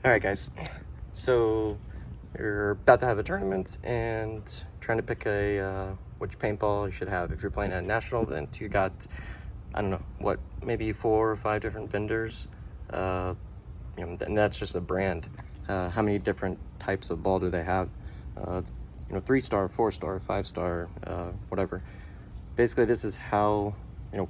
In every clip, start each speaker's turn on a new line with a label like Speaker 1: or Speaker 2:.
Speaker 1: Alright guys, so you're about to have a tournament and trying to pick which paintball you should have. If you're playing at a national event, you got, I don't know, what, maybe 4 or 5 different vendors, and that's just a brand. How many different types of ball do they have? 3-star, 4-star, 5-star, whatever. Basically, this is how,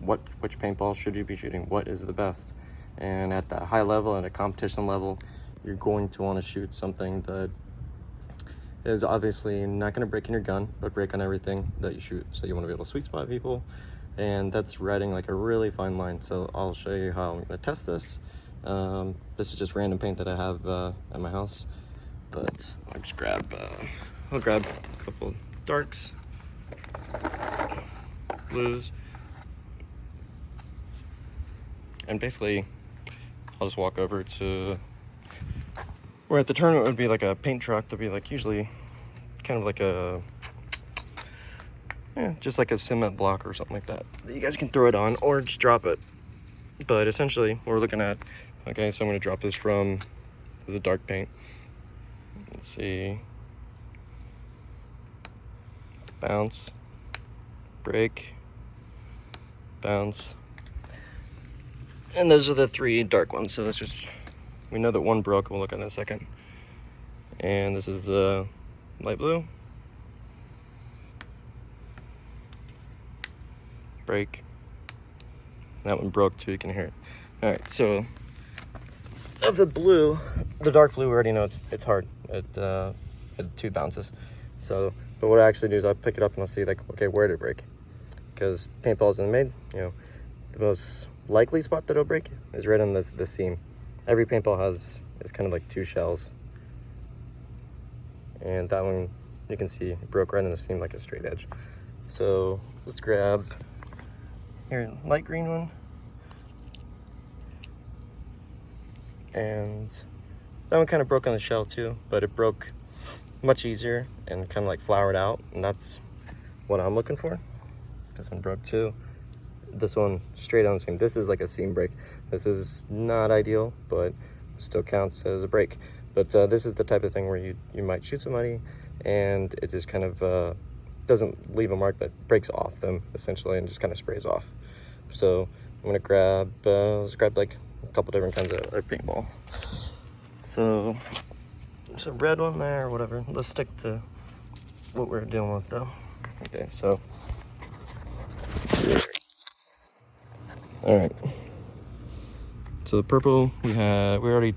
Speaker 1: which paintball should you be shooting, what is the best. And at the high level and a competition level, you're going to want to shoot something that is obviously not going to break in your gun, but break on everything that you shoot. So you want to be able to sweet spot people, and that's riding like a really fine line. So I'll show you how I'm going to test this. This is just random paint that I have at my house, but I'll just grab a couple darks, blues, and basically I'll just walk over to where at the tournament would be like a paint truck. There'd be like usually kind of like just like a cement block or something like that you guys can throw it on or just drop it. But essentially what we're looking at, okay, so I'm going to drop this from the dark paint. Let's see, bounce, break, bounce, and those are the 3 dark ones. So that's just, we know that one broke, we'll look at it in a second. And this is the light blue, break, that one broke too, you can hear it. All right, so of the blue, the dark blue, we already know it's hard. It had 2 bounces. So, but what I actually do is I pick it up and I'll see like, okay, where did it break? Because paintballs are made, the most likely spot that it'll break is right on the seam. Every paintball is kind of like 2 shells. And that one, you can see it broke right in the seam like a straight edge. So let's grab your light green one. And that one kind of broke on the shell too, but it broke much easier and kind of like flowered out. And that's what I'm looking for. This one broke too. This one straight on the seam. This is like a seam break. This is not ideal, but still counts as a break. But this is the type of thing where you might shoot somebody and it just kind of doesn't leave a mark, but breaks off them essentially and just kind of sprays off. So I'm gonna grab, let's grab like a couple different kinds of paintball. So there's a red one there or whatever. Let's stick to what we're dealing with though. Okay, so let's see. All right, so the purple we already,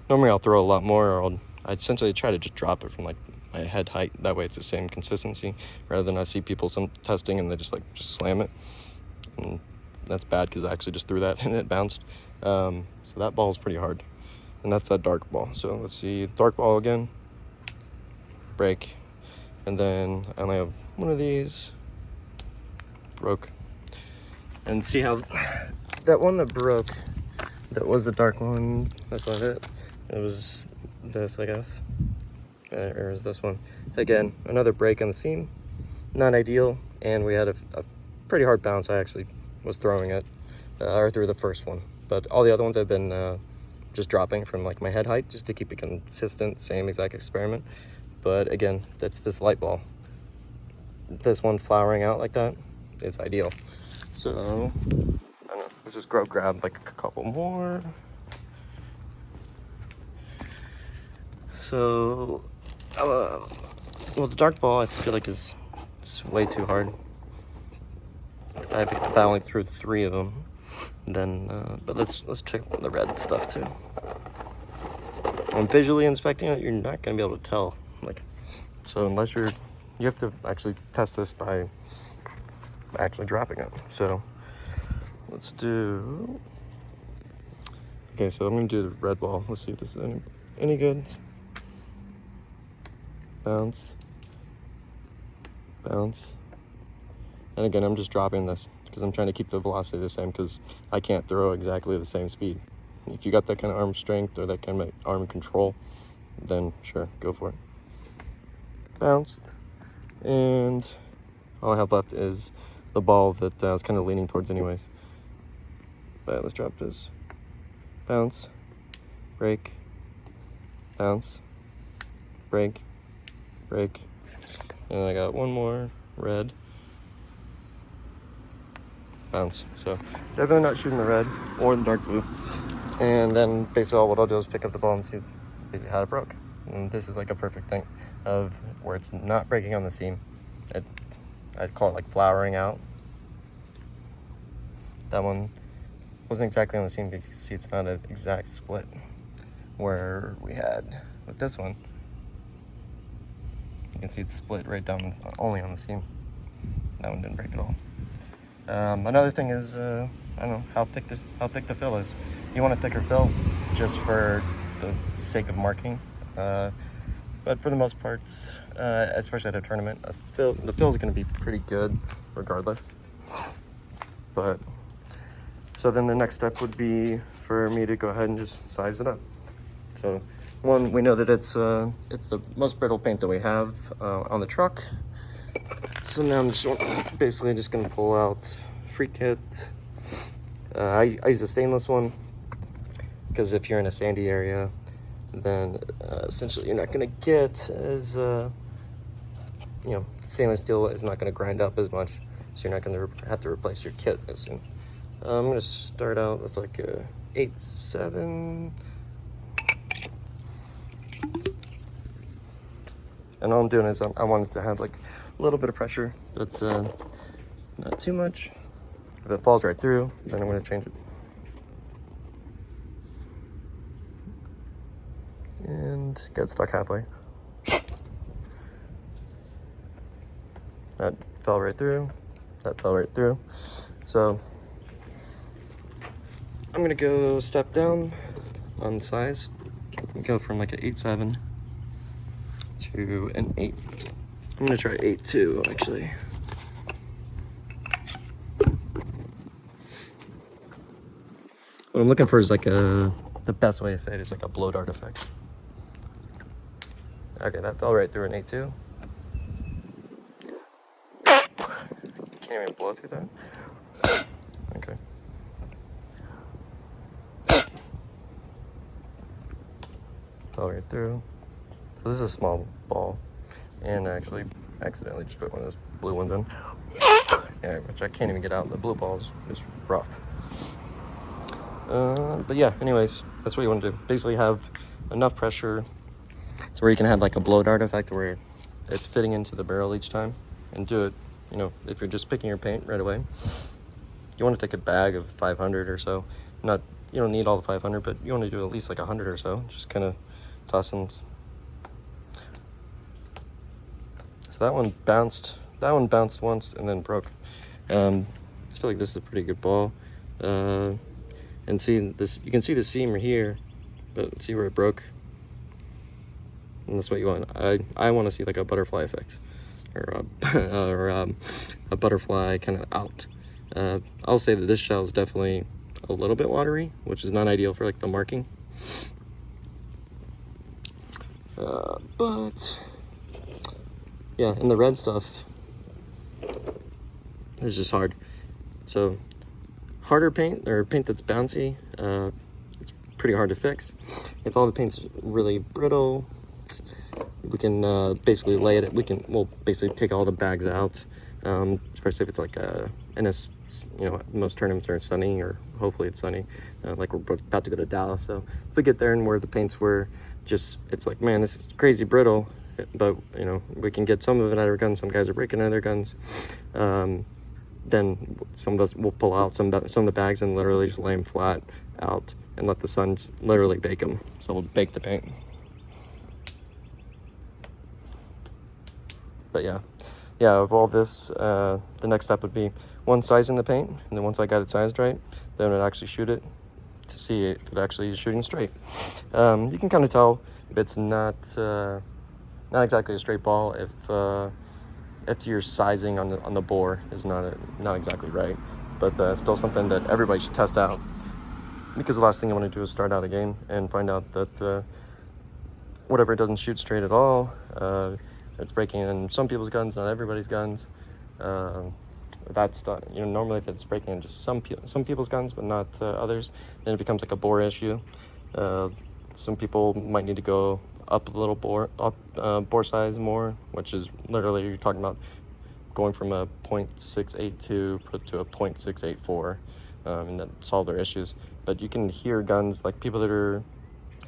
Speaker 1: normally I'll throw a lot more, or I essentially try to just drop it from like my head height. That way it's the same consistency, rather than I see people testing and they just slam it. And that's bad because I actually just threw that and it bounced. So that ball is pretty hard. And that's that dark ball. So let's see, dark ball again, break. And then I only have one of these, broke. And see how that one that broke, that was the dark one, that's not it. It was this, I guess. Or is this one? Again, another break on the seam. Not ideal, and we had a pretty hard bounce. I actually was throwing it, or through the first one. But all the other ones I've been just dropping from like my head height, just to keep it consistent, same exact experiment. But again, that's this light ball. This one flowering out like that is ideal. So, I don't know, let's just grab like a couple more. So, well, the dark ball I feel like is way too hard. I only threw 3 of them. Then, but let's check the red stuff too. I'm visually inspecting it. You're not gonna be able to tell, so unless you have to actually test this by actually dropping it. So let's do. Okay, so I'm gonna do the red ball. Let's see if this is any good. Bounce, bounce, and again I'm just dropping this because I'm trying to keep the velocity the same, because I can't throw exactly the same speed. If you got that kind of arm strength or that kind of arm control, then sure, go for it. Bounced, and all I have left is the ball that I was kind of leaning towards anyways. But let's drop this. Bounce, break, bounce, break, break, and I got one more red, bounce. So definitely not shooting the red or the dark blue. And then basically what I'll do is pick up the ball and see basically how it broke. And this is like a perfect thing of where it's not breaking on the seam. I'd call it like flowering out. That one wasn't exactly on the seam because you see it's not an exact split where we had with this one. You can see it's split right down only on the seam. That one didn't break at all. Another thing is I don't know how thick the fill is. You want a thicker fill just for the sake of marking, but for the most part, especially at a tournament, the fill is going to be pretty good regardless. But so then the next step would be for me to go ahead and just size it up. So one, we know that it's the most brittle paint that we have on the truck. So now I'm just basically just going to pull out free kit. I use a stainless one because if you're in a sandy area, then essentially you're not going to get as stainless steel is not going to grind up as much, so you're not going to have to replace your kit as soon. I'm going to start out with like a 8.7. And all I'm doing is I want it to have like a little bit of pressure, but not too much. If it falls right through, then I'm going to change it. And get stuck halfway. That fell right through. That fell right through. So I'm going to go a step down on size. Go from like an 8.7 to an 8. I'm gonna try 8.2 actually. What I'm looking for is like the best way to say it is like a blow dart effect. Okay, that fell right through an 8.2. Can't even blow through that. Okay. Fell right through. So this is a small ball, and I actually accidentally just put one of those blue ones in. Yeah, which I can't even get out. The blue ball is just rough. But yeah, anyways, that's what you want to do. Basically have enough pressure to where you can have like a blow dart effect where it's fitting into the barrel each time, and do it, if you're just picking your paint right away. You want to take a bag of 500 or so. You don't need all the 500, but you want to do at least like 100 or so. Just kind of toss them. So that one bounced once and then broke. I feel like this is a pretty good ball. And see this, you can see the seam right here, but see where it broke? And that's what you want. I want to see like a butterfly effect, or a butterfly kind of out. I'll say that this shell is definitely a little bit watery, which is not ideal for like the marking. But yeah, and the red stuff is just hard. So harder paint, or paint that's bouncy, it's pretty hard to fix. If all the paint's really brittle, we can basically lay it. We'll basically take all the bags out, especially if it's like most tournaments are sunny, or hopefully it's sunny, like we're about to go to Dallas. So if we get there and where the paints were it's like, man, this is crazy brittle, but we can get some of it out of our guns. Some guys are breaking out of their guns. Then some of us will pull out some of the bags and literally just lay them flat out and let the sun literally bake them. So we'll bake the paint. But yeah, of all this, the next step would be sizing the paint, and then once I got it sized right, then I'd actually shoot it to see if it actually is shooting straight. You can kind of tell if it's not exactly a straight ball if your sizing on the bore is not exactly right. But still something that everybody should test out, because the last thing you want to do is start out a game and find out that whatever, it doesn't shoot straight at all. It's breaking in some people's guns, not everybody's guns. That's normally if it's breaking in just some people's guns, but not others, then it becomes like a bore issue. Some people might need to go up a little bore size more, which is literally you're talking about going from a 0.682 to a 0.684, and that solve their issues. But you can hear guns like people that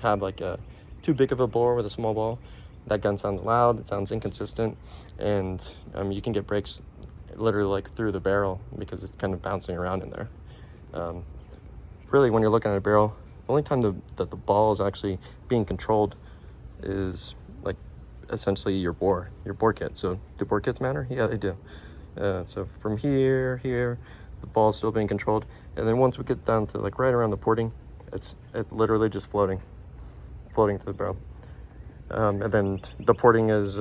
Speaker 1: have like a too big of a bore with a small ball. That gun sounds loud, it sounds inconsistent, and you can get breaks literally like through the barrel because it's kind of bouncing around in there. Really, when you're looking at a barrel, the only time that the ball is actually being controlled is like essentially your bore kit. So do bore kits matter? Yeah, they do. So from here, the ball is still being controlled, and then once we get down to like right around the porting, it's literally just floating to the barrel. And then the porting is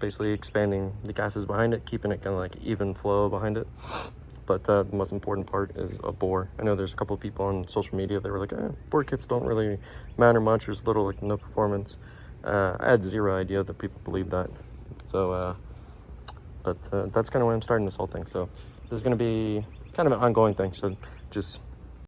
Speaker 1: basically expanding the gases behind it, keeping it kind of like even flow behind it. But the most important part is a bore. I know there's a couple of people on social media that were like, bore kits don't really matter much. There's little, like no performance. I had zero idea that people believe that. So, but that's kind of why I'm starting this whole thing. So this is going to be kind of an ongoing thing. So just